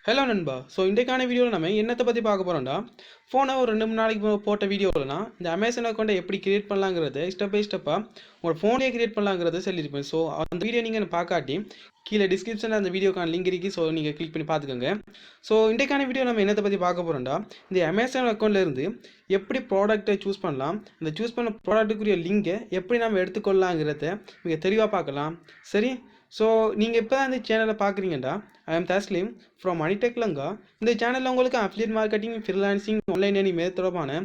Hello நண்பா. So இன்றைக்கான வீடியோவில் நம்ம என்னத்தை பற்றி பார்க்க போகிறோம்டா, ஃபோனை ஒரு 2 3 நாளைக்கு போட்ட வீடியோவில்னா இந்த அமேசான் அக்கௌண்ட்டை எப்படி கிரியேட் பண்ணலாங்கிறது ஸ்டெப் பை ஸ்டெப்பாக உங்களோட ஃபோனே கிரியேட் பண்ணலாங்கிறத சொல்லியிருப்பேன். ஸோ அந்த வீடியோ நீங்கள் பார்க்காட்டி கீழே டிஸ்கிரிப்ஷனில் அந்த வீடியோக்கான லிங்க் இருக்குது. ஸோ நீங்கள் கிளிக் பண்ணி பார்த்துக்கோங்க. ஸோ இன்றைக்கான வீடியோ நம்ம என்னத்தை பற்றி பார்க்க போகிறோம்டா, இந்த அமேசான் அக்கௌண்ட்லேருந்து எப்படி ப்ராடக்ட்டை சூஸ் பண்ணலாம், அந்த சூஸ் பண்ண ப்ராடக்ட்டுக்குரிய லிங்கை எப்படி நம்ம எடுத்துக்கொள்ளலாங்கிறத மிக தெளிவாக பார்க்கலாம். சரி, ஸோ நீங்கள் இப்போ தான் இந்த சேனலை பார்க்குறீங்கடா, I am Tasleem from tech Lanka. இந்த சேனலில் உங்களுக்கு affiliate marketing, freelancing, online earning தொடர்பான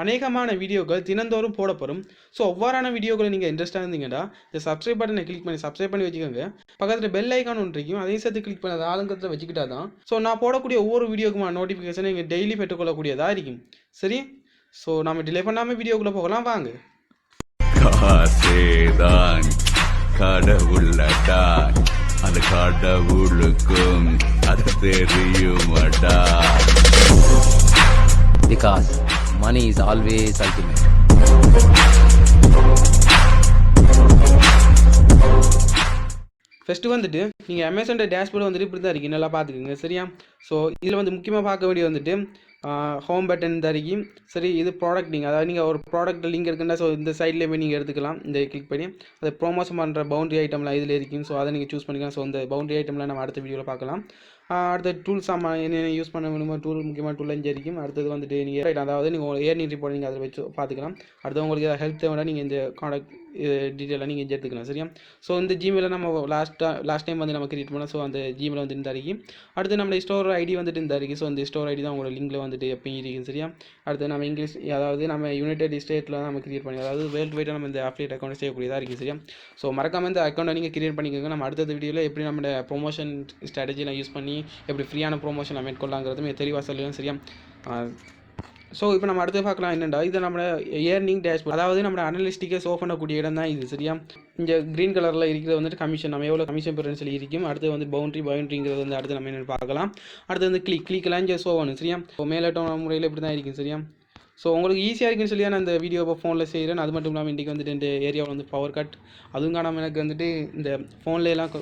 அநேகமான வீடியோக்கள் தினந்தோறும் போடப்படும். ஸோ ஒவ்வாறான வீடியோக்களை நீங்கள் இன்ட்ரெஸ்ட்டாக இருந்தீங்கடா, இந்த சப்ஸ்கிரைப் பட்டனை கிளிக் பண்ணி சப்ஸ்கிரைப் பண்ணி வச்சுக்கோங்க. பக்கத்தில் பெல் ஐக்கான் ஒன்று இருக்கும், அதையும் சேர்த்து கிளிக் பண்ணி அதை ஆளுங்கத்தில் வச்சுக்கிட்டா தான் ஸோ நான் போடக்கூடிய ஒவ்வொரு வீடியோக்குமான நோட்டிஃபிகேஷனை நீங்கள் டெய்லி பெற்றுக்கொள்ளக்கூடியதாக இருக்கும். சரி, ஸோ நம்ம டிலே பண்ணாமல் வீடியோக்குள்ளே போகலாம் வாங்க. கடவுளடா அந்த கடவுளுக்கும் அது தெரியுமடா. Because money is always ultimate. First வந்துட்டு நீங்கள் அமேசான் டேஷ்போர்டு வந்துட்டு இப்படி தான் இருக்குது, நல்லா பார்த்துக்குங்க. சரியா, ஸோ இதில் வந்து முக்கியமாக பார்க்க வேண்டியது வந்துட்டு ஹோம் பட்டன் தரிக்கும். சரி, இது ப்ராடக்ட் லிங்க், அதாவது நீங்கள் ஒரு ப்ராடக்ட் லிங்க் இருக்குன்னா ஸோ இந்த சைட்லேயே போய் நீங்கள் எடுத்துக்கலாம். இந்த கிளிக் பண்ணி அதை ப்ரோமோஷன் பண்ணுற பவுண்டரி ஐட்டம்லாம் இதில் இருக்கும். ஸோ அதை நீங்கள் சூஸ் பண்ணிக்கலாம். ஸோ இந்த பவுண்டரி ஐட்டம்லாம் நம்ம அடுத்த வீடியோவில் பார்க்கலாம். அடுத்த டூல்ஸ் என்னென்ன யூஸ் பண்ண வேணுமோ டூல், முக்கியமான டூல் இங்கே இருக்கும். அடுத்தது வந்துட்டு நீங்கள் அதாவது நீங்கள் ஏர்னிங் ரிப்போர்ட் நீங்கள் அதை வச்சு பார்த்துக்கலாம். அடுத்து உங்களுக்கு ஏதாவது ஹெல்ப் தேவைன்னா நீங்கள் இந்த காண்டாக்ட் டீட்டெயிலாக நீங்கள் இங்கே எடுத்துக்கலாம். சரியா, ஸோ இந்த ஜிமெயிலை நம்ம லாஸ்ட் டைம் வந்து நம்ம கிரியேட் பண்ணோம். ஸோ அந்த ஜிமெயில் வந்து இந்த அறிக்கை. அடுத்து நம்ம ஸ்டோர் ஐடி வந்துட்டு இந்த அறிக்கை. ஸோ இந்த ஸ்டோர் ஐடி தான் உங்களோட லிங்கில் வந்துட்டு எப்பயும் இருக்கும். சரியா, அடுத்து நம்ம இங்கிலீஷ், அதாவது நம்ம யுனைடெட் ஸ்டேட்டில் நம்ம கிரியேட் பண்ணி, அதாவது வேர்ல்டு வைடாக நம்ம இந்த அஃபிலியேட் அக்கௌண்ட் செய்யக்கூடியதாக இருக்குது. சரியா, ஸோ மறக்காமல் இந்த அக்கௌண்ட்டை நீங்கள் கிரியேட் பண்ணிக்கோங்க. நம்ம அடுத்த வீடியோவில் எப்படி நம்ம ப்ரொமோஷன் ஸ்ட்ராட்டஜிலாம் யூஸ் பண்ணி எப்படி ஃப்ரீயான ப்ரொமோஷன் நம்ம மேற்கொள்ளலாங்கிறது தெளிவாக சொல்லுவேன். சரியா, ஸோ இப்போ நம்ம அடுத்து பார்க்கலாம் என்னென்னா, இது நம்ம ஏர்னிங் டேஷ்போர்ட், அதாவது நம்ம அனலிஸ்டிக்கை ஷோ பண்ணக்கூடிய இடம் தான் இது. சரியா, இங்கே க்ரீன் கலரில் இருக்கிறது வந்துட்டு கமிஷன், நம்ம எவ்வளோ கமிஷன் பெறன்னு சொல்லி இருக்கும். அடுத்து வந்து பவுண்ட்ரிங்கிறது வந்து அடுத்து நம்ம என்னென்னு பார்க்கலாம். அடுத்து வந்து கிளிக்கெல்லாம் இங்கே ஷோ பண்ணணும். சரியா, ஸோ மேலோட்ட முறையில் இப்படி தான் இருக்கும். சரியா, ஸோ உங்களுக்கு ஈஸியாக இருக்குன்னு சொல்லி நான் இந்த வீடியோ இப்போ ஃபோனில் செய்கிறேன். அது மட்டும் இல்லாமல் இன்றைக்கி வந்துட்டு இந்த ஏரியாவில் வந்து பவர் கட், அதுவும் காணாமல் எனக்கு வந்துட்டு இந்த ஃபோன்லாம்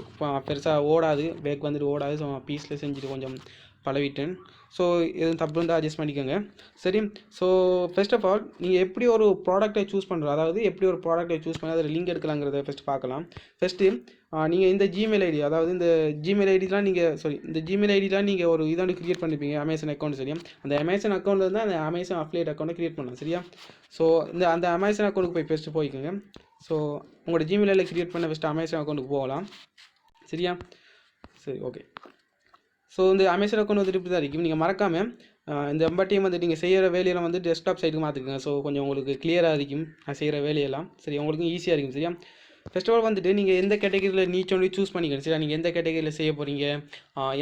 பெருசாக ஓடாது, பேக் வந்துட்டு ஓடாது. ஸோ பீஸில் செஞ்சுட்டு கொஞ்சம் பழவிட்டேன். ஸோ எதுவும் தப்பு இருந்தால் அட்ஜஸ்ட் பண்ணிக்கோங்க. சரி, ஸோ ஃபர்ஸ்ட் ஆஃப் ஆல் நீங்கள் எப்படி ஒரு ப்ராடக்ட்டை சூஸ் பண்ணுறோம், அதாவது எப்படி ஒரு ப்ராடக்ட்டை சூஸ் பண்ணி அதில் லிங்க் எடுக்கலாங்கிறத ஃபஸ்ட்டு பார்க்கலாம். ஃபஸ்ட்டு நீங்கள் இந்த ஜிமெயில் ஐடி, அதாவது இந்த ஜிமெயில் ஐடிலாம் நீங்கள் ஒரு இதாண்டு க்ரியேட் பண்ணிப்பீங்க அமேசான் அக்கௌண்ட். சரியா, அந்த அமேசான் அக்கௌண்ட்டில் இருந்தால் அந்த அமேசான் அஃபிலியேட் அக்கௌண்ட்டை க்ரியேட் பண்ணலாம். சரியா, ஸோ அந்த அமேசான் அக்கௌண்ட்டுக்கு போய் ஃபஸ்ட்டு போய்க்குங்க. ஸோ உங்களோட ஜிமெயில் ஐடியில் க்ரியேட் பண்ண ஃபஸ்ட்டு அமேசான் அக்கௌண்ட்டுக்கு போகலாம். சரியா, சரி, ஓகே. ஸோ இந்த அமேசான் அக்கௌண்ட் வந்துட்டு இப்படி தான் இருக்கும். நீங்கள் மறக்காமல் இந்த எம்பட்டியும் வந்துட்டு நீங்கள் செய்கிற வேலையெல்லாம் வந்து டெஸ்க்டாப் சைட்டுக்கு மாற்றிக்குங்க. ஸோ கொஞ்சம் உங்களுக்கு கிளியராக இருக்கும் நான் செய்கிற வேலையெல்லாம். சரி, உங்களுக்கு ஈஸியாக இருக்கும். சரியா, ஃபர்ஸ்ட் ஆஃப் ஆல் வந்துட்டு நீங்கள் எந்த கேட்டகரியில் நீச் ஒன்று சூஸ் பண்ணிக்கணும். சரியா, நீங்கள் எந்த கேட்டகரியில் செய்ய போகிறீங்க,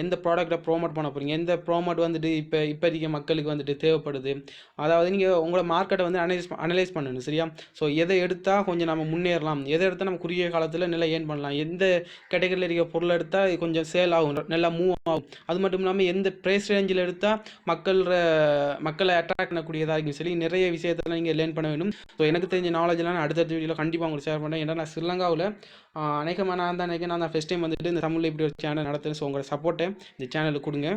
எந்த ப்ராடக்ட்டை ப்ரோமோட் பண்ண போகிறீங்க, எந்த ப்ரோமோட் வந்துட்டு இப்போ இருக்க மக்களுக்கு வந்துட்டு தேவைப்படுது, அதாவது நீங்கள் உங்களோட மார்க்கெட்டை வந்து அனலைஸ் பண்ணணும். சரியா, ஸோ எதை எடுத்தால் கொஞ்சம் நம்ம முன்னேறலாம், எதை எடுத்தால் நம்ம குறுகிய காலத்தில் நல்லா ஏர்ன் பண்ணலாம், எந்த கேட்டகரியில் இருக்க பொருளை எடுத்தால் கொஞ்சம் சேல் ஆகும், நல்லா மூவ் ஆகும், அது மட்டும் இல்லாமல் எந்த ப்ரைஸ் ரேஞ்சில் எடுத்தால் மக்களை அட்ராக்ட் பண்ணக்கூடியதாக இருக்குன்னு சொல்லி நிறைய விஷயத்தெல்லாம் நீங்கள் லேர்ன் பண்ண வேண்டும். ஸோ எனக்கு தெரிஞ்ச நாலேஜெலாம் நான் அடுத்த வீடியோவில் கண்டிப்பாக உங்களுக்கு ஷேர் பண்ணுறேன். ஏன்னா நான் ஸ்ரீலங்காவில் அநேகமாக நான் தான் ஃபஸ்ட் டைம் வந்துட்டு இந்த தமிழில் இப்படி ஒரு சேனல் நடத்துகிறேன். ஸோ உங்களோட சப்போர்ட்டை இந்த சேனலுக்கு கொடுங்க.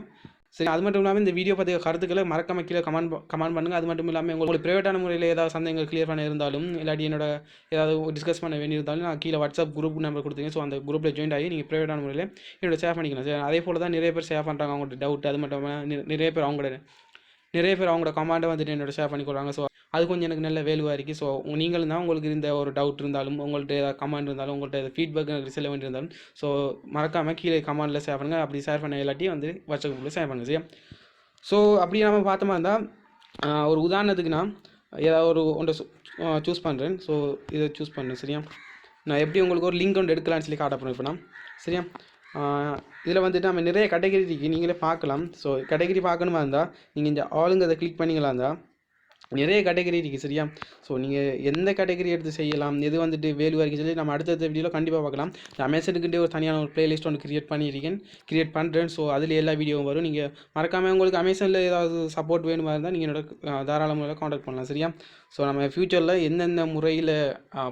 சரி, அது மட்டும் இல்லாமல் இந்த வீடியோ பற்றிய கருத்துக்களை மறக்காம கீழே கமெண்ட் பண்ணுங்கள். அது மட்டும் இல்லாமல் உங்களுக்கு ப்ரைவேட்டான முறையில் ஏதாவது சந்தேகங்கள் கிளியர் பண்ண இருந்தாலும், இல்லாட்டி என்னோட ஏதாவது டிஸ்கஸ் பண்ண வேண்டியிருந்தாலும் நான் கீழே வாட்ஸ்அப் குரூப் நம்பர் கொடுத்துருங்க. ஸோ அந்த குரூப்பில் ஜாயின் ஆகி நீங்கள் ப்ரைவேட்டான முறையில் என்னோட ஷேர் பண்ணிக்கலாம். சரி, அதே போல் தான் நிறைய பேர் ஷேர் பண்ணுறாங்க அவங்களோட டவுட். அது மட்டும் இல்லாமல் நிறைய பேர் அவங்களோட கமெண்ட்டை வந்துட்டு என்னோட ஷேர் பண்ணிக்கொள்கிறாங்க. ஸோ அது கொஞ்சம் எனக்கு நல்ல வேலுவாக இருக்குது. ஸோ நீங்களும் தான் உங்களுக்கு இருந்த ஒரு டவுட் இருந்தாலும், உங்கள்கிட்ட ஏதாவது கமெண்ட் இருந்தாலும், உங்கள்கிட்ட ஏதாவது ஃபீட்பேக் எனக்கு செல்ல வேண்டியிருந்தாலும், ஸோ மறக்காமல் கீழே கமெண்ட்டில் ஷேர் பண்ணுங்கள். அப்படி ஷேர் பண்ண எல்லாத்தையும் வந்து வாட்ஸ்அப் குரூப்பில் ஷேர் பண்ணுங்கள். சரியா, ஸோ அப்படி நம்ம பார்த்தோமா இருந்தால் ஒரு உதாரணத்துக்கு நான் ஏதாவது ஒரு ஒன்றை சூஸ் பண்ணுறேன். ஸோ இதை சூஸ் பண்ணுறேன். சரியா, நான் எப்படி உங்களுக்கு ஒரு லிங்க் ஒன்று எடுக்கலான்னு சொல்லி காட்ட போகிறேன் இப்போ நான். சரியா, இதில் வந்துட்டு நம்ம நிறைய கேட்டகரி இருக்குது, நீங்களே பார்க்கலாம். ஸோ கேட்டகரி பார்க்கணுமா இருந்தால் நீங்கள் இந்த ஆளுங்க அதை கிளிக் பண்ணிங்களா இருந்தால் நிறைய கேட்டகரி இருக்குது. சரியா, ஸோ நீங்கள் எந்த கேட்டகரி எடுத்து செய்யலாம், எது வந்துட்டு வேல்யூவாக இருக்குது சொல்லி நம்ம அடுத்த வீடியோவில் கண்டிப்பாக பார்க்கலாம். அமேசானுக்குண்டே ஒரு தனியான ஒரு ப்ளேலிஸ்ட் ஒன்று கிரியேட் பண்ணுறேன். ஸோ அதில் எல்லா வீடியோவும் வரும். நீங்கள் மறக்காமல் உங்களுக்கு அமேசானில் ஏதாவது சப்போர்ட் வேணுமா இருந்தால் நீங்கள் என்னோட தாராளமாக காண்டாக்ட் பண்ணலாம். சரியா, ஸோ நம்ம ஃப்யூச்சரில் எந்தெந்த முறையில்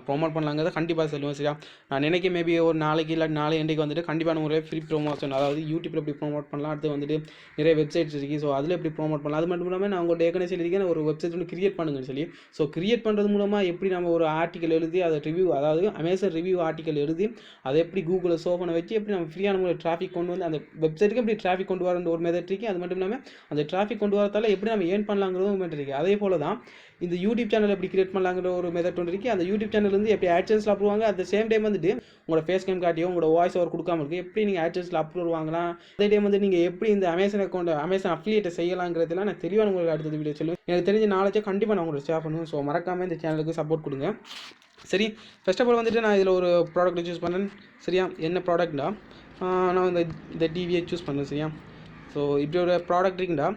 ப்ரொமோட் பண்ணலாங்கிறத கண்டிப்பாக சொல்லுவேன் சரியா. நான் நினைக்க மேபி ஒரு நாளைக்கு இல்லை நாளை இன்றைக்கு வந்துட்டு கண்டிப்பான முறையில் ஃப்ரீ ப்ரொமோஷன், அதாவது யூடியூப்பில் எப்படி ப்ரொமோட் பண்ணலாம், அடுத்து வந்துட்டு நிறைய வெப்சைட்ஸ் இருக்குது, ஸோ அதில் எப்படி ப்ரொமோட் பண்ணலாம். அது மட்டும் இல்லாமல் நான் உங்கள்கிட்ட ஏற்கனவே சொல்லியிருக்கேன் ஒரு வெப்சைட் ஒன்று கிரியேட் பண்ணுங்கன்னு சொல்லி. ஸோ கிரியேட் பண்ணுறது மூலமாக எப்படி நம்ம ஒரு ஆர்டிக்கல் எழுதி அதை ரிவ்யூ, அதாவது அமேசான் ரிவ்யூ ஆர்டிக்கல் எழுதி அதை எப்படி கூகுளில் ஷோ பண்ண வச்சு எப்படி நம்ம ஃப்ரீயான முறையில் டிராஃபிக் கொண்டு வந்து அந்த வெப்சைட்டுக்கு எப்படி டிராஃபிக் கொண்டு வரன்ற ஒரு மெத்தட் இருக்குது. அது மட்டும் இல்லாமல் அந்த டிராஃபிக் கொண்டு வரதால எப்படி நம்ம ஏர்ன் பண்ணலாங்கிறதும் மெத்தட் இருக்குது. அதே போல தான் இந்த யூடியூப் சேனல் எப்படி கிரியேட் பண்ணலாங்கிற ஒரு மெத்தட் ஒன்று இருக்குது. அந்த யூடியூப் சேனல் வந்து எப்படி ஆட்சன்ஸில் அப்ரூவ் வாங்க, அட் சேம் டைம் வந்துட்டு உங்களோட ஃபேஸ் கேம் காட்டியோ உங்களோட வாய்ஸ் ஓவர் கொடுக்காம இருக்குது எப்படி நீங்கள் ஆட்சன்ஸில் அப்ரூவ் வாங்கலாம். அதே டைம் வந்து நீங்கள் எப்படி இந்த அமேசான் அக்கௌண்ட் அமேசான் அஃபிலியேட்டை செய்யலாங்கிறதுலாம் நான் தெளிவான உங்களுக்கு அடுத்த வீடியோ சொல்லுவேன். எனக்கு தெரிஞ்ச நாலேஜை கண்டிப்பாக நான் உங்களுக்கு ஷேர் பண்ணுவேன். ஸோ மறக்காமல் இந்த சேனலுக்கு சப்போர்ட் கொடுங்க. சரி, ஃபர்ஸ்ட் ஆஃப் ஆல் வந்துட்டு நான் இதில் ஒரு ப்ராடக்ட் சூஸ் பண்ணேன் சரியா. என்ன ப்ராடக்ட்னா நான் இந்த டிவியை சூஸ் பண்ணேன் சரியா. ஸோ இப்படி ஒரு ப்ராடக்ட் இருக்குண்டா,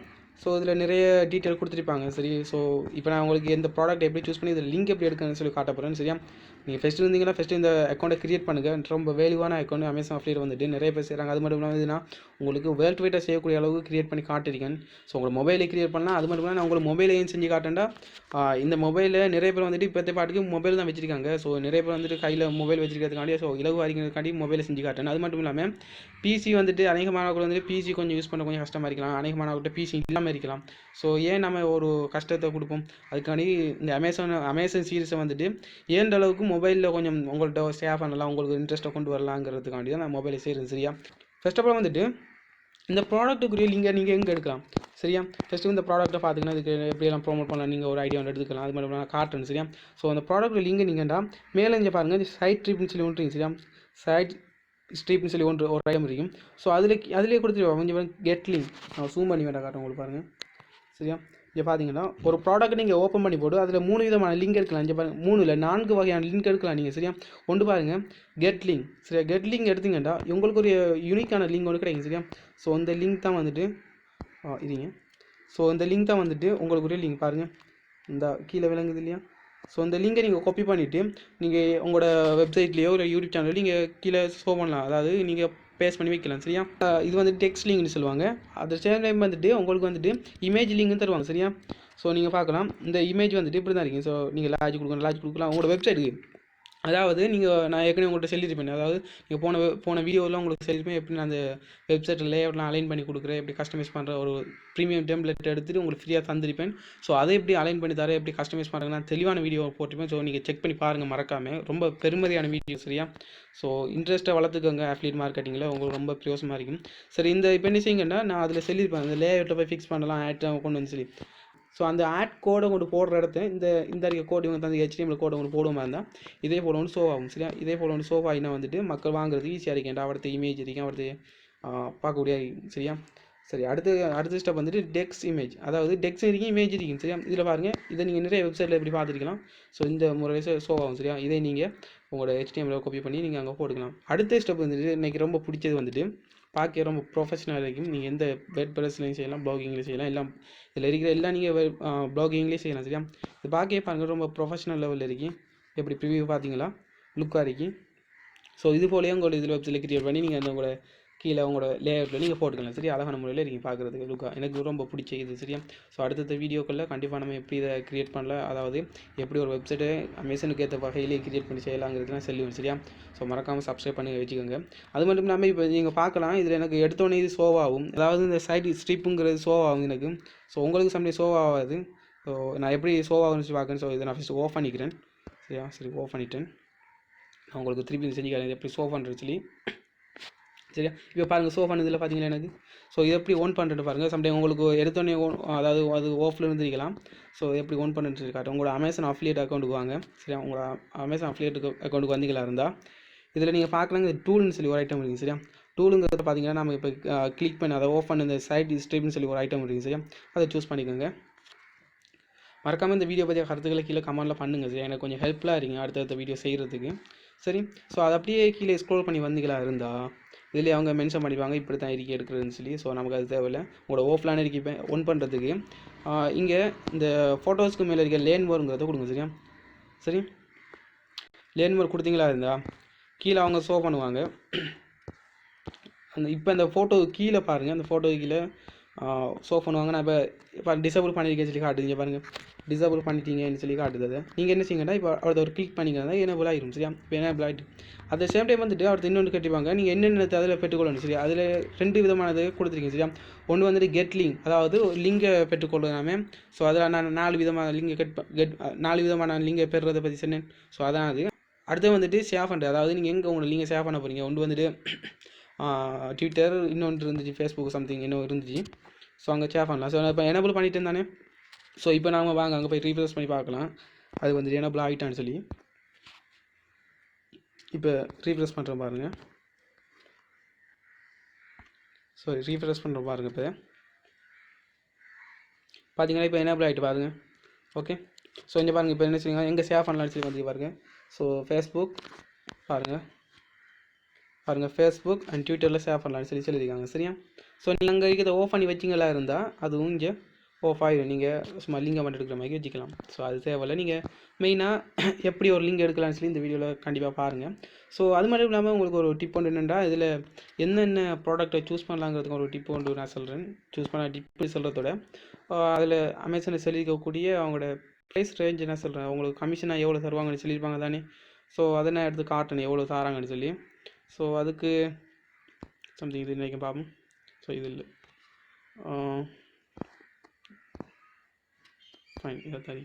ஸோ இதில் நிறைய டீட்டெயில் கொடுத்துருப்பாங்க சரி. ஸோ இப்போ நான் உங்களுக்கு எந்த ப்ராடக்ட் எப்படி சூஸ் பண்ணி இதில் லிங்க் எப்படி எடுக்கணும்னு சொல்லி காட்ட போகிறேன் சரியா. நீங்கள் ஃபஸ்ட்டு இருந்தீங்கன்னா ஃபஸ்ட்டு இந்த அக்கௌண்ட்டை கிரியேட் பண்ணுங்கள். ரொம்ப வேல்யூவான அக்கௌண்ட் அமேசான் அஃபிலியேட் வந்துட்டு நிறைய பேர் செய்கிறாங்க. அது மட்டும் இல்லாமல் இதுனா உங்களுக்கு வேர்ல்டு வைட்டாக செய்யக்கூடிய அளவுக்கு கிரியேட் பண்ணி காட்டிருக்கேன். ஸோ உங்களை மொபைலே கிரியேட் பண்ணலாம். அது மட்டும் இல்லாமல் நான் உங்களுக்கு மொபைலையும் செஞ்சு காட்டேன்டா. இந்த மொபைலில் நிறைய பேர் வந்துட்டு இப்போ பாட்டுக்கு மொபைல் தான் வச்சிருக்காங்க. ஸோ நிறைய பேர் வந்துட்டு கையில் மொபைல் வச்சிருக்கிறதுக்காண்டி ஸோ இலகு அறிக்கிறதுக்காண்டி மொபைலை செஞ்சு காட்டேன். அது மட்டும் இல்லாமல் பிசி வந்துட்டு அநேக மாணவர்கள் வந்துட்டு பிசி கொஞ்சம் யூஸ் பண்ண கொஞ்சம் கஷ்டமாக இருக்கலாம். அநேக மாணவர்கள்ட்ட பிசி இல்லாமல் இருக்கலாம். ஸோ ஏன் நம்ம ஒரு கஷ்டத்தை கொடுப்போம், அதுக்காண்டி இந்த அமேசான் சீரிஸை வந்துட்டு ஏன்ற அளவுக்கு மொபைலில் கொஞ்சம் உங்கள்கிட்ட ஷேர் பண்ணலாம், உங்களுக்கு இன்ட்ரெஸ்ட்டை கொண்டு வரலாங்கிறதுக்காண்டி தான் நான் மொபைலை செய்கிறது சரியா. ஃபர்ஸ்ட் ஆஃப் ஆல் வந்துட்டு இந்த ப்ராடக்ட்டுக்குரிய லிங்கை நீங்கள் எங்கே எடுக்கலாம் சரியா. ஃபஸ்ட்டு இந்த ப்ராடக்ட்டை பார்த்தீங்கன்னா இதுக்கு எப்படியெல்லாம் ப்ரோமோட் பண்ணலாம் நீங்கள் ஒரு ஐடியா ஒன்று எடுத்துக்கலாம். அது மட்டும் நான் காட்டுறேன் சரியா. ஸோ அந்த ப்ராடக்ட் லிங்கை நீங்கள்டா மேலே இங்கே பாருங்கள் சைட் ட்ரிப்னு சொல்லி ஒன்று சரியா. சைட் ஸ்ட்ரீப்னு சொல்லி ஒரு ஐட்டம் இருக்கும். ஸோ அதிலே கொடுத்துருவோம் கொஞ்சம் கெட் லிங்க். நான் ஜூம் பண்ணி வேண்டாம் காட்டுறேன் உங்களுக்கு பாருங்கள் சரியா. இங்கே பார்த்தீங்கன்னா ஒரு ப்ராடக்ட் நீங்கள் ஓப்பன் பண்ணி போட்டு அதில் 3 விதமான லிங்க் எடுக்கலாம். இங்கே பாருங்கள் 3 இல்லை 4 வகையான லிங்க் எடுக்கலாம் நீங்கள் சரியா. கொண்டு பாருங்கள் கெட் லிங்க் சரியா. கெட் லிங்க் எடுத்தீங்கன்னா உங்களுக்கு ஒரு யூனிக்கான லிங்க் ஒன்று கிடைக்கும் சரியா. ஸோ இந்த லிங்க் தான் வந்துட்டு இதுங்க. ஸோ இந்த லிங்க் தான் வந்துட்டு உங்களுக்கு ஒரு லிங்க் பாருங்கள் இந்த கீழே விளங்குது இல்லையா. ஸோ இந்த லிங்கை நீங்கள் காப்பி பண்ணிவிட்டு நீங்கள் உங்களோட வெப்சைட்லேயோ இல்லை யூடியூப் சேனல்லையோ நீங்கள் கீழே ஷோ பண்ணலாம், அதாவது நீங்கள் பேஸ்ட் பண்ணி வைக்கலாம் சரியா. இது வந்துட்டு டெக்ஸ்ட் லிங்க்னு சொல்லுவாங்க. அது சேம் டைம் வந்துட்டு உங்களுக்கு வந்துட்டு இமேஜ் லிங்க்னு தருவாங்க சரியா. ஸோ நீங்கள் பார்க்கலாம் இந்த இமேஜ் வந்துட்டு இப்படி தான் இருக்கும். ஸோ நீங்கள் லாஜ் கொடுக்கலாம் உங்களோட வெப்சைட்டுக்கு. அதாவது நான் ஏற்கனவே உங்கள்கிட்ட சொல்லியிருப்பேன், அதாவது நீங்கள் போன வீடியோவில் உங்களுக்கு சொல்லியிருப்பேன் எப்படி நான் அந்த வெப்சைட்டில் லேஅவுட்லாம் அலைன் பண்ணி கொடுக்குறேன், எப்படி கஸ்டமைஸ் பண்ணுற ஒரு ப்ரீமியம் டெம்ப்ளேட் எடுத்துகிட்டு உங்களுக்கு ஃப்ரீயாக தந்திருப்பேன். ஸோ அதை எப்படி அலைன் பண்ணி தரேன், எப்படி கஸ்டமைஸ் பண்ணுறேன்னா தெளிவான வீடியோ போட்டிருப்பேன். ஸோ நீங்கள் செக் பண்ணி பாருங்கள் மறக்காமல். ரொம்ப பெருமதியான வீடியோ சரியா. ஸோ இன்ட்ரெஸ்ட்டை வளர்த்துக்கோங்க. அஃபிலியேட் மார்க்கெட்டிங்கில் உங்களுக்கு ரொம்ப பிரயோசனமாக இருக்கும் சரி. இந்த இப்போ என்ன செய்யுங்கன்னா நான் அதில் சொல்லியிருப்பேன் இந்த லேஅவுட்டில் போய் ஃபிக்ஸ் பண்ணலாம் ஆட் கொண்டு வந்து சொல்லி. ஸோ அந்த ஆட் கோடை கொண்டு போடுற இடத்த இந்த இருக்க கோடு இவங்க தந்து HTML கோடை கொண்டு போடுமா இருந்தால் இதே போல் ஒன்று ஷோ ஆகும் சரியா. இதே போல் ஒன்று ஷோ ஆகினா வந்துட்டு மக்கள் வாங்குறதுக்கு ஈஸியாக இருக்கேன். அடுத்த இமேஜ் இருக்கும், அடுத்து பார்க்கக்கூடிய சரியா. சரி, அடுத்த ஸ்டெப் வந்துட்டு டெக்ஸ்ட் இமேஜ், அதாவது டெக்ஸ்ட் இருக்கும் இமேஜ் இருக்கும் சரியா. இதில் பாருங்கள் இதை நீங்கள் நிறைய வெப்சைட்டில் எப்படி பார்த்துருக்கலாம். ஸோ இந்த முறையில் ஷோ ஆகும் சரியா. இதை நீங்கள் உங்களோட HTML காப்பி பண்ணி நீங்கள் அங்கே போட்டுக்கலாம். அடுத்த ஸ்டெப் வந்துட்டு இன்றைக்கி ரொம்ப பிடிச்சது வந்துட்டு பார்க்க ரொம்ப ப்ரொஃபஷனல் இருக்கும். நீங்கள் எந்த வெப் ப்ரெஸ்லையும் செய்யலாம், ப்ளாகிங்லேயும் செய்யலாம், எல்லாம் இதில் இருக்கிற எல்லாம் நீங்கள் ப்ளாகிங்லேயும் செய்யலாம் சரியா. இது பார்க்க பாருங்கள் ரொம்ப ப்ரொஃபஷனல் லெவலில் இருக்கும். எப்படி ப்ரிவியூ பார்த்தீங்களா லுக்காக இருக்கும். ஸோ இது போலேயே உங்களோட இதில் வெப்சைட்டில் கிரியேட் பண்ணி நீங்கள் அந்த உங்களோட கீழே உங்களோட லேஅவுட்டில் நீங்கள் போட்டுக்கலாம் சரி. அழகான முறையில் நீங்கள் பார்க்குறதுக்கு லுக்காக எனக்கு ரொம்ப பிடிச்ச இது சரியா. ஸோ அடுத்த வீடியோக்களில் கண்டிப்பாக நம்ம எப்படி இதை கிரியேட் பண்ணல, அதாவது எப்படி ஒரு வெப்சைட்டை அமேசானுக்கு ஏற்ற வகையிலே கிரியேட் பண்ணி செய்யலாங்கிறதுலாம் சொல்லுவேன் சரியா. ஸோ மறக்காமல் சப்ஸ்கிரைப் பண்ணி வச்சுக்கோங்க. அது மட்டும் இல்லாமல் இப்போ நீங்கள் பார்க்கலாம் இதில் எனக்கு எடுத்தோடனே இது ஷோ ஆகும், அதாவது இந்த சைட் ஸ்ட்ரிப்புங்கிறது ஷோ ஆகும் எனக்கு. ஸோ உங்களுக்கு சம்டைம் ஷோ ஆகாது. ஸோ நான் எப்படி ஷோ ஆகுன்னு சொல்லி பார்க்குறேன். ஸோ இதை நான் ஃபஸ்ட்டு ஆஃப் பண்ணிக்கிறேன் சரியா. சரி, ஆஃப் பண்ணிட்டேன். நான் உங்களுக்கு திருப்பி செஞ்சுக்கிறேன் எப்படி ஷோ பண்ணுறது சொல்லி சரியா. இப்போ பாருங்கள் ஷோ பண்ணதில் பார்த்தீங்களா எனக்கு. ஸோ இது எப்படி ஓன் பண்ணுறது பாருங்கள். சம்டைம் உங்களுக்கு எடுத்தோடனே அதாவது அது ஆஃபில் இருந்துருக்கலாம். ஸோ எப்படி ஓன் பண்ணுறது சொல்லி காட்டும். உங்களோட அமேசான் அஃபிலியேட் அக்கௌண்ட்டுக்கு வாங்க சரியா. உங்களோட அமேசான் அஃபிலியேட் அக்கௌண்ட்டுக்கு வந்தீங்களா இருந்தால் இதில் நீங்கள் பார்க்கலாங்க டூல்னு சொல்லி ஒரு ஐட்டம் இருக்குது சரியா. டூலுங்கிறத பார்த்தீங்கன்னா நம்ம இப்போ கிளிக் பண்ணி அதை ஓப்பன் இந்த சைட் ஸ்ட்ரிப்னு சொல்லி ஒரு ஐட்டம் இருக்குது சரியா. அதை சூஸ் பண்ணிக்கோங்க. மறக்காமல் இந்த வீடியோ பற்றி கருத்துக்களை கீழே கமெண்ட்டில் பண்ணுங்கள் சரியா. எனக்கு கொஞ்சம் ஹெல்ப்ஃபுல்லாக இருங்க அடுத்தடுத்த வீடியோ செய்கிறதுக்கு சரி. ஸோ அதை அப்படியே கீழே ஸ்க்ரோல் பண்ணி வந்தீங்களா இருந்தால் இதிலே அவங்க மென்ஷன் பண்ணிப்பாங்க இப்படி தான் இருக்கி எடுக்கிறதுன்னு சொல்லி. ஸோ நமக்கு அது தேவையில்லை. உங்களோட ஓஃப்லான இருக்கி ஒன் பண்ணுறதுக்கு இங்கே இந்த ஃபோட்டோஸ்க்கு மேலே இருக்க லேன் மோருங்கிறத கொடுங்க சரியா. சரி, லேன் மோர் கொடுத்தீங்களா இருந்தால் கீழே அவங்க ஷோ பண்ணுவாங்க. இப்போ அந்த ஃபோட்டோ கீழே பாருங்கள், அந்த ஃபோட்டோ கீழே ஷோ பண்ணுவாங்க. நான் இப்போ டிசேபிள் பண்ணியிருக்கேன்னு சொல்லி காட்டுது. இங்கே பாருங்கள், டிசேபிள் பண்ணிட்டீங்கன்னு சொல்லி காட்டுது. அதை நீங்கள் என்ன செய்யுங்கன்னா இப்போ அதை ஒரு கிளிக் பண்ணிக்கிறதா எனேபிள் ஆகிடும். சரியா, இப்போ எனேபிள் ஆகிட்டு அட் த சேம் டைம் வந்துட்டு அடுத்து இன்னொன்று கட்டிப்பாங்க. நீங்கள் என்னென்ன அதில் பெற்றுக்கொள்ளணும். சரியா, அதில் 2 விதமானது கொடுத்துருக்கீங்க. சரியா, ஒன்று வந்துட்டு கெட் லிங்க், அதாவது லிங்கை பெற்றுக்கொள்ளலாமே. ஸோ அதில் நான் 4 விதமான லிங்கை கெட் 4 விதமான லிங்கை பெறுறதை பற்றி சொன்னேன். ஸோ அதான் அது. அடுத்து வந்துட்டு சேவ் பண்ணுறது, அதாவது நீங்கள் எங்கே உங்களை லிங்கை சேவ் பண்ண போகிறீங்க. ஒன்று வந்துட்டு ட்விட்டர், இன்னொன்று இருந்துச்சு ஃபேஸ்புக் சம்திங் இன்னும் இருந்துச்சு. ஸோ அங்கே சேவ் பண்ணலாம். ஸோ நான் இப்போ எனேபிள் பண்ணிட்டு இருந்தானே. ஸோ இப்போ நாம் வாங்க அங்கே போய் ரீஃப்ரெஷ் பண்ணி பார்க்கலாம் அது வந்துட்டு எனேபிள் ஆகிட்டான்னு சொல்லி. இப்போ ரீஃப்ரெஷ் பண்ணுறேன் பாருங்கள். சாரி, ரீஃப்ரெஷ் பண்ணுறேன் பாருங்கள். இப்போ பார்த்தீங்கன்னா இப்போ எனேபிள் ஆகிட்டு பாருங்கள். ஓகே, ஸோ இங்கே பாருங்கள். இப்போ என்ன செய்யுங்க, எங்கே சேவ் பண்ணலான்னு சொல்லி வந்து பாருங்கள். ஸோ ஃபேஸ்புக் பாருங்கள் ஃபேஸ்புக் அண்ட் ட்விட்டரில் சேவ் பண்ணலான்னு சொல்லி சொல்லியிருக்காங்க. சரியா, ஸோ நீங்கள் அங்கே இருக்கிறத ஓஃப் பண்ணி வச்சிங்களா இருந்தால் அதுவும் இங்கே ஓஃப் ஆகிடும். நீங்கள் சும்மா லிங்கை மட்டும் எடுக்கிற மாதிரி வச்சுக்கலாம். ஸோ அது தேவையில்லை. நீங்கள் மெயினாக எப்படி ஒரு லிங்க் எடுக்கலாம்னு சொல்லி இந்த வீடியோவில் கண்டிப்பாக பாருங்கள். ஸோ அது மட்டும் இல்லாமல் உங்களுக்கு ஒரு டிப் ஒன்று என்னென்னா, இதில் என்னென்ன ப்ராடக்ட்டை சூஸ் பண்ணலாங்கிறதுக்கு ஒரு டிப் ஒன்று நான் சொல்கிறேன். சூஸ் பண்ண டிப்பு சொல்கிறதோட அதில் அமேசானில் சொல்லியிருக்கக்கூடிய அவங்களோட ப்ரைஸ் ரேஞ்ச் என்ன சொல்கிறேன், அவங்களுக்கு கமிஷனாக எவ்வளோ தருவாங்கன்னு சொல்லியிருப்பாங்க தானே. ஸோ அதை நான் எடுத்து காட்டணும் எவ்வளோ தராங்கன்னு சொல்லி. ஸோ அதுக்கு சம்திங் இது நினைக்க பார்ப்போம். ஸோ இது இல்லை, ஃபைன், இதை தரி.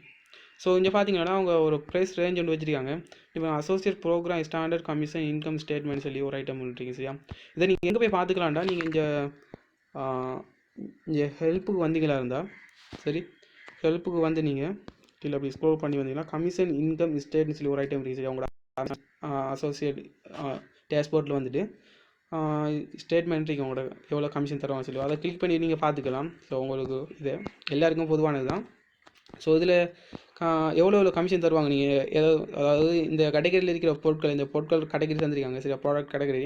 ஸோ இங்கே பார்த்தீங்கன்னா அவங்க ஒரு ப்ரைஸ் ரேஞ்ச் ஒன்று வச்சுருக்காங்க. இப்போ associate program standard commission income statement சொல்லி ஒரு ஐட்டம் ஒன்று. சரியா, இதை நீங்கள் எங்கே போய் பார்த்துக்கலாம்டா, நீங்கள் இங்கே ஹெல்ப்புக்கு வந்தீங்களா இருந்தால் சரி, ஹெல்ப்புக்கு வந்து நீங்கள் இல்லை அப்படி ஸ்க்ரோல் பண்ணி வந்தீங்கன்னா கமிஷன் இன்கம் ஸ்டேட்னு சொல்லி ஒரு ஐட்டம் இருக்குது. சரி, அவங்களோட அசோசியேட் டேஷ்போர்ட்டில் வந்துட்டு ஸ்டேட்மெண்ட் இருக்குது, அவங்களோட எவ்வளோ கமிஷன் தருவாங்க சொல்லி அதை கிளிக் பண்ணி நீங்கள் பார்த்துக்கலாம். ஸோ உங்களுக்கு இது எல்லாருக்கும் பொதுவானது தான். ஸோ இதில் எவ்வளோ கமிஷன் தருவாங்க நீங்கள் அதாவது இந்த கேட்டகரியில் இருக்கிற பொருட்கள், இந்த பொருட்கள் கேட்டகரி தந்திருக்காங்க. சரியா, ப்ராடக்ட் கேட்டகரி.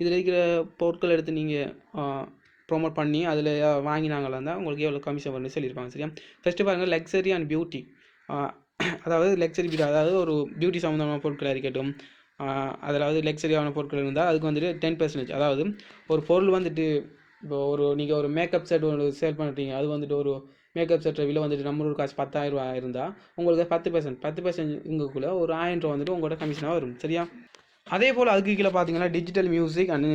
இதில் இருக்கிற பொருட்கள் எடுத்து நீங்கள் ப்ரொமோட் பண்ணி அதில் வாங்கினாங்களா இருந்தால் உங்களுக்கு எவ்வளோ கமிஷன் வரும்னு சொல்லியிருப்பாங்க. சரியா, ஃபஸ்ட்டு பாருங்கள் லக்ஸரி அண்ட் பியூட்டி, அதாவது லக்ஸரி பியூட்டி, அதாவது ஒரு பியூட்டி சம்மந்தமான பொருட்களாக இருக்கட்டும், அதாவது லக்ஸரியான பொருட்கள் இருந்தால் அதுக்கு வந்துட்டு 10%. அதாவது ஒரு பொருள் வந்துட்டு இப்போ நீங்கள் ஒரு மேக்கப் செட் ஒன்று சேல் பண்ணுறீங்க, அது வந்துட்டு ஒரு மேக்கப் செட் விலை வந்துட்டு நம்மளோட காசு 10,000 ரூபா இருந்தால் உங்களுக்கு 10% இங்கக்குள்ளே ஒரு 1000 ரூபா வந்துட்டு உங்களோட கமிஷனாக வரும். சரியா, அதே போல் அதுக்கு கீழே பார்த்தீங்கன்னா digital music and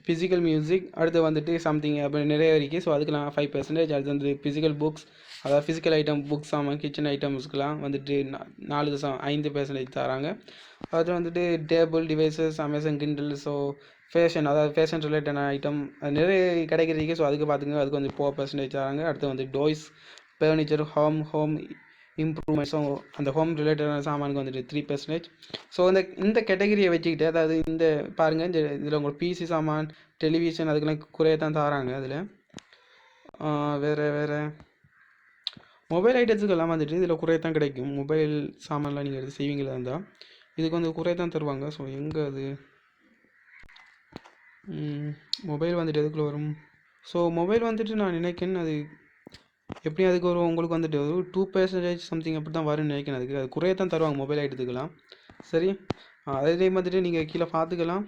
physical music, அடுத்து வந்துட்டு சம்திங் அப்படி நிறைய இருக்குது. ஸோ அதுக்கெலாம் 5%. அடுத்து வந்து ஃபிசிக்கல் புக்ஸ், அதாவது ஃபிசிக்கல் ஐட்டம் புக்ஸ் ஆமாம் கிச்சன் ஐட்டம்ஸ்க்கெலாம் வந்துட்டு 4.5% தராங்க. அது வந்துட்டு டேபிள் டிவைசஸ், அமேசான் கிண்டல், ஸோ ஃபேஷன், அதாவது ஃபேஷன் ரிலேட்டடான ஐட்டம் நிறைய கிடைக்கிறதுக்கு. ஸோ அதுக்கு பார்த்துங்க, அதுக்கு வந்து 4% தராங்க. அடுத்து வந்து toys, furniture, home improvement, so அந்த ஹோம் ரிலேட்டடான சாமானுக்கு வந்துட்டு 3%. ஸோ இந்த கேட்டகரியை வச்சுக்கிட்டு, அதாவது இந்த பாருங்கள், இதில் உங்களுக்கு பிசி சாமான், டெலிவிஷன் அதுக்கெல்லாம் குறைய தான் தராங்க. அதில் வேறு மொபைல் ஐட்டத்துக்கெல்லாம் வந்துட்டு இதில் குறையத்தான் கிடைக்கும். மொபைல் சாமான்லாம் நீங்கள் எடுத்து செய்வீங்களா இருந்தால் இதுக்கு வந்து குறையத்தான் தருவாங்க. ஸோ எங்கே அது மொபைல் வந்துட்டு எதுக்குள்ள வரும். ஸோ மொபைல் வந்துட்டு நான் நினைக்கிறேன் அது எப்படியும் அதுக்கு ஒரு உங்களுக்கு வந்துட்டு ஒரு 2% சம்திங் அப்படி தான் வரும்னு நினைக்கிறேன். அது குறையத்தான் தருவாங்க மொபைல் ஐட்டத்துக்கெல்லாம். சரி, அதே வந்துட்டு நீங்கள் கீழே பார்த்துக்கலாம்.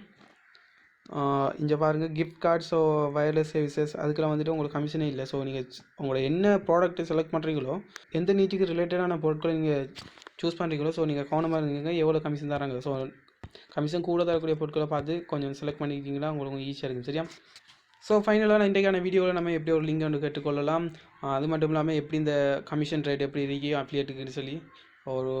இங்கே பாருங்கள் gift cards, so wireless services அதுக்கெல்லாம் வந்துட்டு உங்களுக்கு கமிஷனே இல்லை. ஸோ நீங்கள் உங்களோட என்ன ப்ராடக்ட்டை செலக்ட் பண்ணுறீங்களோ, எந்த நீட்டுக்கு ரிலேட்டடான பொருட்களை நீங்கள் சூஸ் பண்ணுறீங்களோ, ஸோ நீங்கள் கவனமாக இருந்தீங்க எவ்வளோ கமிஷன் தராங்க. ஸோ கமிஷன் கூட தரக்கூடிய பொருட்களை பார்த்து கொஞ்சம் செலக்ட் பண்ணிக்கிட்டிங்கன்னா உங்களுக்கு ஈஸியாக இருக்கும். சரியா, ஸோ ஃபைனலாக நான் இன்றைக்கான வீடியோவில் நம்ம எப்படி ஒரு லிங்க் ஒன்று கேட்டுக்கொள்ளலாம், அது மட்டும் இல்லாமல் எப்படி இந்த கமிஷன் ரேட் எப்படி இருக்கு அப்ளியேட்டுக்குன்னு சொல்லி ஒரு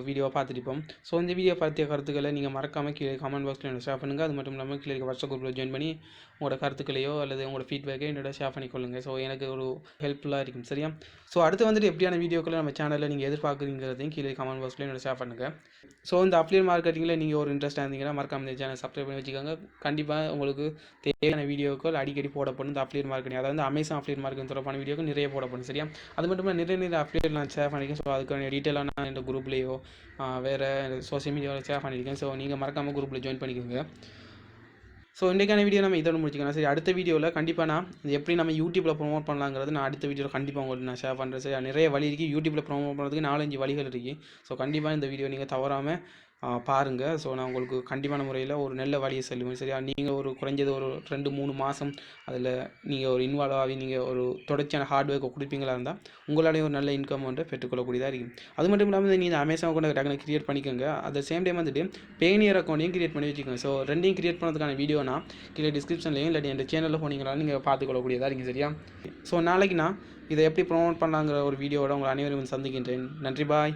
வீடியோவை பார்த்துருப்போம். ஸோ இந்த வீடியோ பற்றிய கருத்துக்களை நீங்கள் மறக்காமல் கீழே கமெண்ட் பாக்ஸில் என்னோட ஷேர் பண்ணுங்கள். அது மட்டும் இல்லாமல் கீழே வாட்ஸ்அப் குரூப்பில் ஜாயின் பண்ணி உங்களோட கருத்துக்களையோ அல்லது உங்களோட ஃபீட்பேக்கை என்னோட ஷேர் பண்ணிக்கொள்ளுங்கள். ஸோ எனக்கு ஒரு ஹெல்ப்ஃபுல்லாக இருக்கும். சரியா, ஸோ அடுத்து வந்துட்டு எப்படியான வீடியோக்களை நம்ம சேனலில் நீங்கள் எதிர்பார்க்குறீங்கிறதையும் கீழே கமெண்ட் பாக்ஸில் என்னோட ஷேர் பண்ணுங்கள். ஸோ இந்த அப்ளியேட் மார்க்கெட்டிங்கில் நீங்கள் ஒரு இன்ட்ரெஸ்ட்டாக இருந்தீங்கன்னா மறக்காம இந்த சேனல் சப்ஸ்கிரைப் பண்ணி வச்சுக்கோங்க. கண்டிப்பாக உங்களுக்கு தேவையான வீடியோக்கள் அடிக்கடி போடப்படும். இந்த அப்ளியேட் மார்க்கெட்டிங், அதாவது அமேசான் அப்ளியேட் மார்க்கெட்டிங் தொடர்பான வீடியோக்கள் நிறைய போடப்படும். சரியா, அது மட்டும் இல்லாமல் நிறைய அப்ளியேட் நான் ஷேர் பண்ணியிருக்கேன். ஸோ அதுக்கான டீட்டெயிலாக நான் இந்த குரூப்லேயோ வேறு சோஷியல் மீடியாவில் ஷேர் பண்ணியிருக்கேன். ஸோ நீங்கள் மறக்காமல் குரூப்பில் ஜாயின் பண்ணிக்கோங்க. ஸோ இன்றைக்கான வீடியோ நம்ம இதோட முடிச்சுக்கலாம். சரி, அடுத்த வீடியோவில் கண்டிப்பாக நான் எப்படி நம்ம யூடியூப்பில் ப்ரொமோட் பண்ணலாங்கிறது நான் அடுத்த வீடியோவில் கண்டிப்பாக உங்களுக்கு நான் ஷேர் பண்ணுறேன். சரி, நிறைய வழி இருக்குது யூடியூப்பில் ப்ரொமோட் பண்ணுறதுக்கு 4-5 வழிகள் இருக்குது. ஸோ கண்டிப்பாக இந்த வீடியோ நீங்கள் தவறாமல் பாருங்கள். ஸோ நான் உங்களுக்கு கண்டிப்பான முறையில் ஒரு நல்ல வழியை சொல்லுவேன். சரியா, நீங்கள் ஒரு குறைஞ்சது ஒரு 2-3 மாதம் அதில் நீங்கள் ஒரு இன்வால்வ் ஆகி நீங்கள் ஒரு தொடர்ச்சியான ஹார்ட் ஒர்க்கை கொடுப்பீங்களா இருந்தால் உங்களாலேயும் ஒரு நல்ல இன்கம் வந்து பெற்றுக்கொள்ளக்கூடியதாக இருக்கும். அது மட்டும் இல்லாமல் நீங்கள் அமேசான் அக்கௌண்ட் டக்குனு கிரியேட் பண்ணிக்கோங்க. அட் சேம் டைம் வந்துட்டு பேனியர் அக்கௌண்ட்டையும் கிரியேட் பண்ணி வச்சுக்கோங்க. ஸோ ரெண்டையும் கிரியேட் பண்ணதுக்கான வீடியோ நான் கீழே டிஸ்கிரிப்ஷன்லையும் இல்லாட்டி என் சேனலில் போனீங்களாலும் நீங்கள் பார்த்துக்கொள்ளக்கூடியதாக இருக்கும். சரியா, ஸோ நாளைக்கு நான் இதை எப்படி ப்ரொமோட் பண்ணலாங்கிற ஒரு வீடியோவோட உங்கள் அனைவரும் சந்திக்கின்றேன். நன்றி, பாய்.